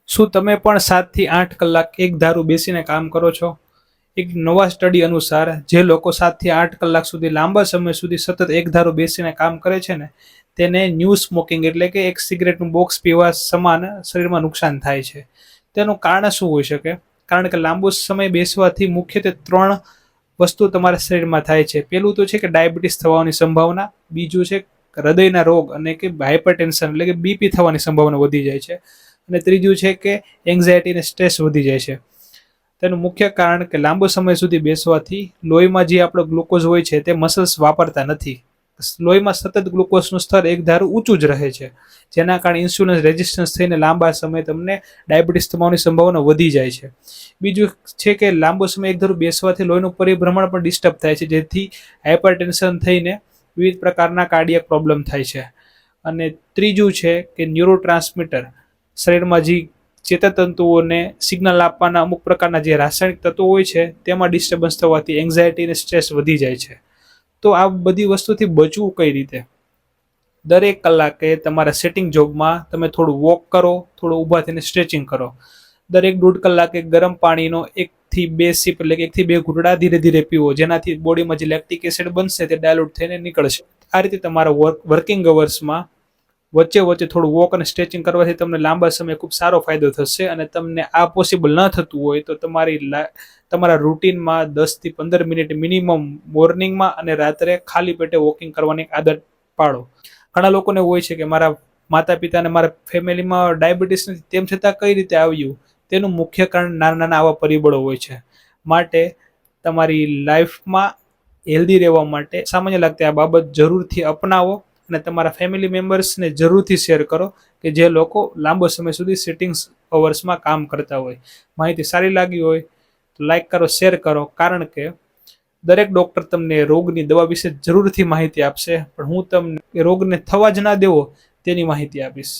શું તમે પણ 7 થી 8 કલાક એક ધારું બેસીને કામ કરો છો? એક નવા સ્ટડી અનુસાર જે લોકો 7 થી 8 કલાક સુધી લાંબા સમય સુધી સતત એક ધારું બેસીને કામ કરે છે ને, તેને ન્યૂ સ્મોકિંગ એટલે કે એક સિગરેટનું બોક્સ પીવા સમાન શરીરમાં નુકસાન થાય છે. તેનું કારણ શું હોઈ શકે? કારણ કે લાંબો સમય બેસવાથી મુખ્યત્વે 3 વસ્તુ તમારા શરીરમાં થાય છે. પેલું તો છે કે ડાયાબિટીસ થવાની સંભાવના, બીજું છે હૃદયના રોગ અને કે હાઇપરટેન્શન એટલે કે બીપી થવાની સંભાવના વધી જાય છે, અને ત્રીજું છે કે એન્ઝાયટી અને સ્ટ્રેસ વધી જાય છે. તેનું મુખ્ય કારણ કે લાંબો સમય સુધી બેસવાથી લોહીમાં જે આપણો ગ્લુકોઝ હોય છે તે મસલ્સ વાપરતા નથી. લોહીમાં સતત ગ્લુકોઝનું સ્તર એક ધારું ઊંચું જ રહે છે, જેના કારણે ઇન્સ્યુલિન રેઝિસ્ટન્સ થઈને લાંબા સમય તમને ડાયાબિટીસ થવાની સંભાવના વધી જાય છે. બીજું છે કે લાંબો સમય એક ધારું બેસવાથી લોહીનું પરિભ્રમણ પણ ડિસ્ટર્બ થાય છે, જેથી હાઇપરટેન્શન થઈને વિવિધ પ્રકારના કાર્ડિયક પ્રોબ્લેમ થાય છે. અને ત્રીજું છે કે ન્યુરો ટ્રાન્સમીટર, શરીરમાં જે ચેતાતંતુઓને સિગ્નલ આપવાના અમુક પ્રકારના જે રાસાયણિક તત્વો હોય છે તેમાં ડિસ્ટર્બન્સ થવાથી એન્ઝાયટી અને સ્ટ્રેસ વધી જાય છે. તો આ બધી વસ્તુથી બચવું કઈ રીતે? દરેક કલાકે તમારા સેટિંગ જોબમાં તમે થોડું વોક કરો, થોડું ઊભા થઈને સ્ટ્રેચિંગ કરો. દરેક 1.5 કલાકે ગરમ પાણીનો 1 થી 2 સિપ એટલે કે 1 થી 2 ઘૂંટડા ધીરે ધીરે પીવો, જેનાથી બોડીમાં જે લેક્ટિક એસિડ બનશે તે ડાયલ્યુટ થઈને નીકળશે. આ રીતે તમારા વર્કિંગ અવર્સમાં વચ્ચે વચ્ચે થોડું વોક અને સ્ટ્રેચિંગ કરવાથી તમને લાંબા સમય ખૂબ સારો ફાયદો થશે. અને તમને આ પોસિબલ ન થતું હોય તો તમારા રૂટીનમાં 10 થી 15 મિનિટ મિનિમમ મોર્નિંગમાં અને રાત્રે ખાલી પેટે વોકિંગ કરવાની આદત પાડો. ઘણા લોકોને હોય છે કે મારા માતા પિતા અને મારા ફેમિલીમાં ડાયાબિટીસ નથી, તેમ છતાં કઈ રીતે આવ્યું? તેનું મુખ્ય કારણ નાના નાના આવા પરિબળો હોય છે. માટે તમારી લાઈફમાં હેલ્ધી રહેવા માટે સામાન્ય લાગતી આ બાબત જરૂરથી અપનાવો અને તમારા ફેમિલી મેમ્બર્સને જરૂરથી શેર કરો કે જે લોકો લાંબો સમય સુધી સિટિંગ્સ અવર્સમાં કામ કરતા હોય. માહિતી સારી લાગી હોય તો લાઈક કરો, શેર કરો, કારણ કે દરેક ડૉક્ટર તમને રોગની દવા વિશે જરૂરથી માહિતી આપશે, પણ હું તમને રોગને થવા જ ના દેવો તેની માહિતી આપીશ.